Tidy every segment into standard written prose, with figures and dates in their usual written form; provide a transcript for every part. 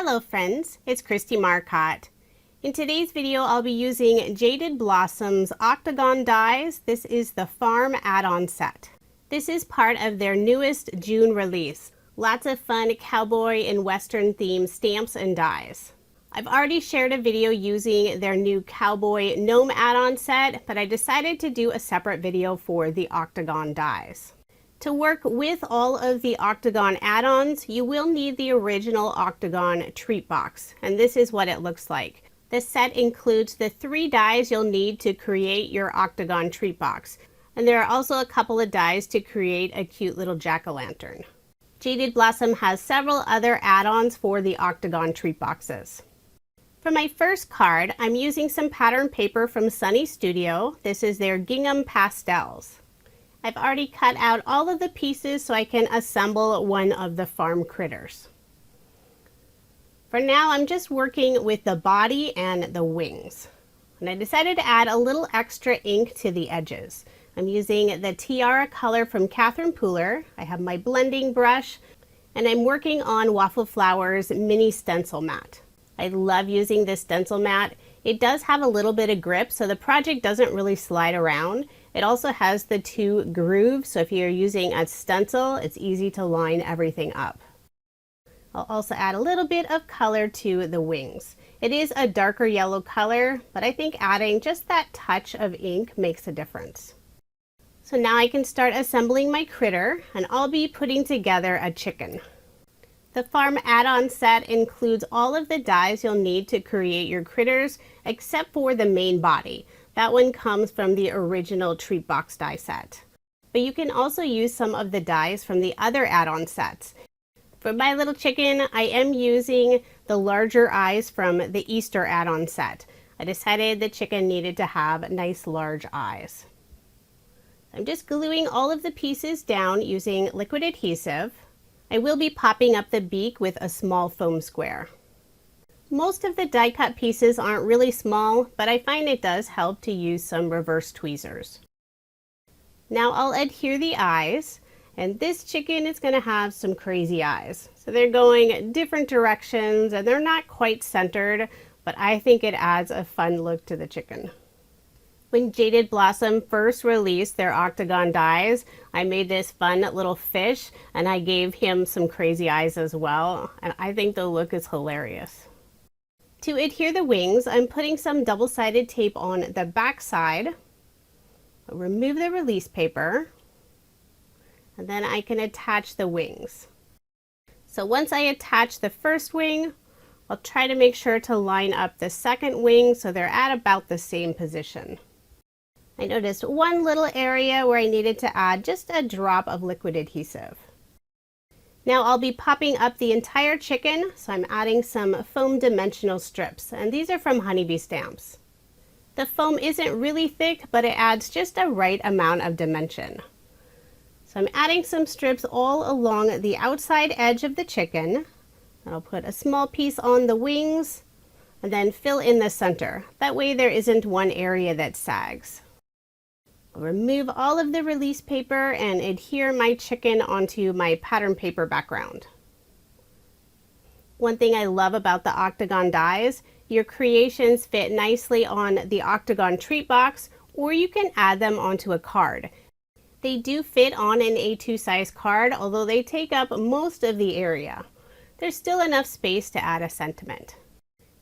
Hello friends, it's Kristie Marcotte. In today's video I'll be using Jaded Blossom's Octagon Dies. This is the Farm add-on set. This is part of their newest June release. Lots of fun cowboy and western themed stamps and dies. I've already shared a video using their new cowboy gnome add-on set, but I decided to do a separate video for the Octagon Dies. To work with all of the Octagon add-ons, you will need the original Octagon Treat Box, and this is what it looks like. The set includes the 3 dies you'll need to create your Octagon Treat Box, and there are also a couple of dies to create a cute little jack-o'-lantern. Jaded Blossom has several other add-ons for the Octagon Treat Boxes. For my first card, I'm using some pattern paper from Sunny Studio. This is their Gingham Pastels. I've already cut out all of the pieces so I can assemble one of the farm critters. For now, I'm just working with the body and the wings. And I decided to add a little extra ink to the edges. I'm using the Tiara color from Catherine Pooler. I have my blending brush, and I'm working on Waffle Flower's mini stencil mat. I love using this stencil mat. It does have a little bit of grip, so the project doesn't really slide around. It also has the 2 grooves, so if you're using a stencil, it's easy to line everything up. I'll also add a little bit of color to the wings. It is a darker yellow color, but I think adding just that touch of ink makes a difference. So now I can start assembling my critter, and I'll be putting together a chicken. The farm add-on set includes all of the dies you'll need to create your critters, except for the main body. That one comes from the original Treat Box Die set. But you can also use some of the dies from the other add-on sets. For my little chicken, I am using the larger eyes from the Easter add-on set. I decided the chicken needed to have nice large eyes. I'm just gluing all of the pieces down using liquid adhesive. I will be popping up the beak with a small foam square. Most of the die cut pieces aren't really small, but I find it does help to use some reverse tweezers. Now I'll adhere the eyes, and this chicken is going to have some crazy eyes. So they're going different directions and they're not quite centered, but I think it adds a fun look to the chicken. When Jaded Blossom first released their Octagon Dies, I made this fun little fish and I gave him some crazy eyes as well, and I think the look is hilarious. To adhere the wings, I'm putting some double-sided tape on the back side. I'll remove the release paper, and then I can attach the wings. So once I attach the first wing, I'll try to make sure to line up the second wing so they're at about the same position. I noticed one little area where I needed to add just a drop of liquid adhesive. Now I'll be popping up the entire chicken, so I'm adding some foam dimensional strips, and these are from Honeybee Stamps. The foam isn't really thick, but it adds just a right amount of dimension. So I'm adding some strips all along the outside edge of the chicken. And I'll put a small piece on the wings, and then fill in the center. That way there isn't one area that sags. I'll remove all of the release paper and adhere my chicken onto my pattern paper background. One thing I love about the Octagon Dies, your creations fit nicely on the Octagon Treat Box, or you can add them onto a card. They do fit on an A2 size card, although they take up most of the area. There's still enough space to add a sentiment.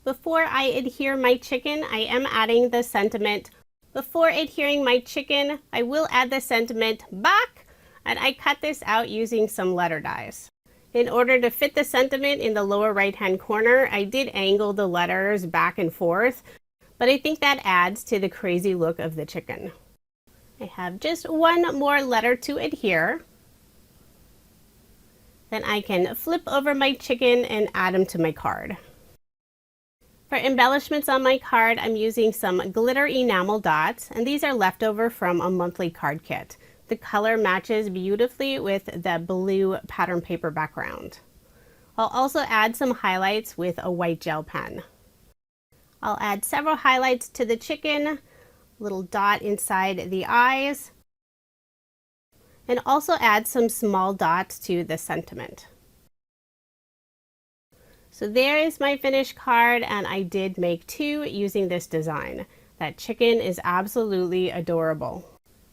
Before I adhere my chicken, I am adding the sentiment. Before adhering my chicken, I will add the sentiment back, and I cut this out using some letter dies. In order to fit the sentiment in the lower right-hand corner, I did angle the letters back and forth, but I think that adds to the crazy look of the chicken. I have just one more letter to adhere. Then I can flip over my chicken and add them to my card. For embellishments on my card, I'm using some glitter enamel dots, and these are leftover from a monthly card kit. The color matches beautifully with the blue pattern paper background. I'll also add some highlights with a white gel pen. I'll add several highlights to the chicken, a little dot inside the eyes, and also add some small dots to the sentiment. So there is my finished card, and I did make 2 using this design. That chicken is absolutely adorable.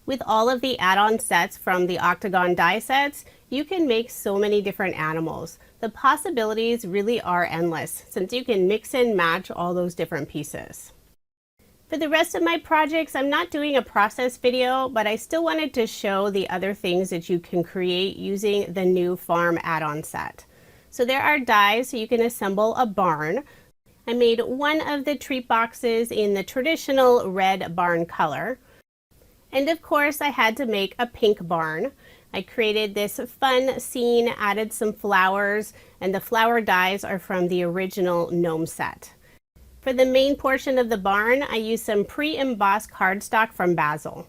With all of the add-on sets from the Octagon die sets, you can make so many different animals. The possibilities really are endless, since you can mix and match all those different pieces. For the rest of my projects, I'm not doing a process video, but I still wanted to show the other things that you can create using the new farm add-on set. So there are dies so you can assemble a barn. I made one of the treat boxes in the traditional red barn color. And of course, I had to make a pink barn. I created this fun scene, added some flowers, and the flower dies are from the original gnome set. For the main portion of the barn, I used some pre-embossed cardstock from Basil.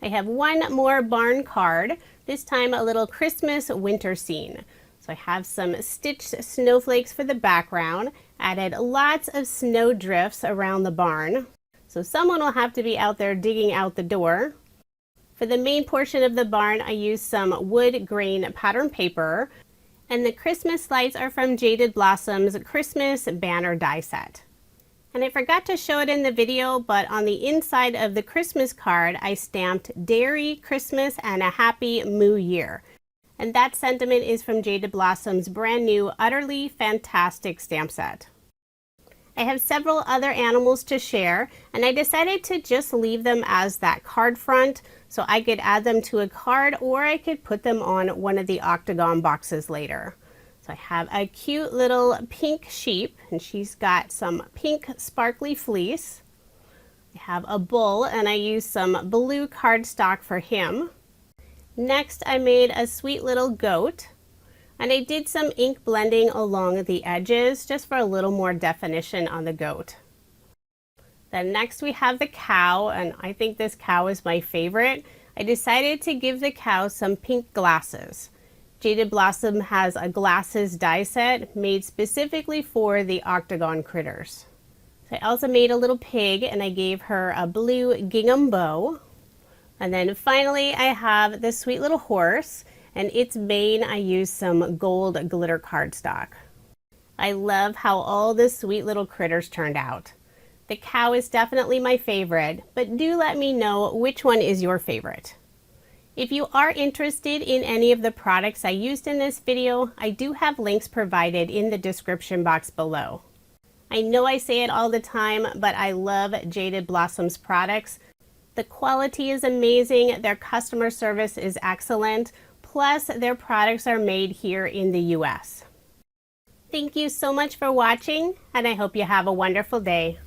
I have one more barn card, this time a little Christmas winter scene. So I have some stitched snowflakes for the background, added lots of snow drifts around the barn. So someone will have to be out there digging out the door. For the main portion of the barn, I used some wood grain pattern paper, and the Christmas lights are from Jaded Blossom's Christmas banner die set. And I forgot to show it in the video, but on the inside of the Christmas card, I stamped Dairy Christmas and a Happy Moo Year. And that sentiment is from Jaded Blossom's brand new Udderly Fantastic stamp set. I have several other animals to share, and I decided to just leave them as that card front so I could add them to a card, or I could put them on one of the Octagon boxes later. So I have a cute little pink sheep, and she's got some pink sparkly fleece. I have a bull, and I used some blue cardstock for him. Next, I made a sweet little goat. And I did some ink blending along the edges just for a little more definition on the goat. Then next we have the cow, and I think this cow is my favorite. I decided to give the cow some pink glasses. Jaded Blossom has a glasses die set made specifically for the Octagon critters. So I also made a little pig, and I gave her a blue gingham bow. And then finally I have this sweet little horse. And its mane, I used some gold glitter cardstock. I love how all the sweet little critters turned out. The cow is definitely my favorite, but do let me know which one is your favorite. If you are interested in any of the products I used in this video, I do have links provided in the description box below. I know I say it all the time, but I love Jaded Blossom's products. The quality is amazing, their customer service is excellent. Plus, their products are made here in the US. Thank you so much for watching, and I hope you have a wonderful day.